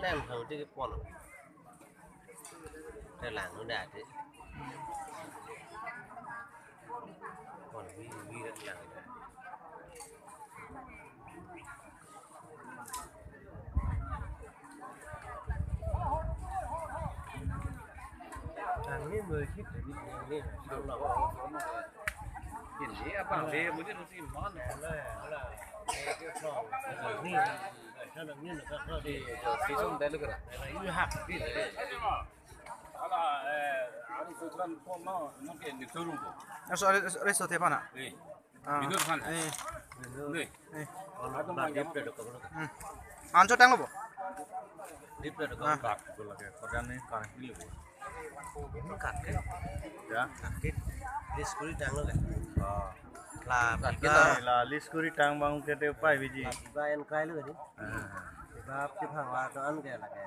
đang thầu cái con cái làng nó đạt đấy còn vi đất làng này hàng người thích để đi nghe sao nào hiện gì à bảo về mới nó xin món này là cái sò ni sao là như là các đi cái sông đấy là cái như hạt cái đấy 아니 그런 포마 넘게 이제 들어온 거. 레스 대파나. 네. 이거 산. 네. 네. 네. còn là điệp được không? 안 줘 땅 거. Điệp được không? 딱 그걸게 거기는 가는 길이고. Nó cắt cái, 야. cắt cái discovery trang nó cái, 아. là cái này là Liscuri tang bang cái đều phải vì gì? ba ăn cái nữa đi, ba tiếp hàng hoa cho ăn cái là cái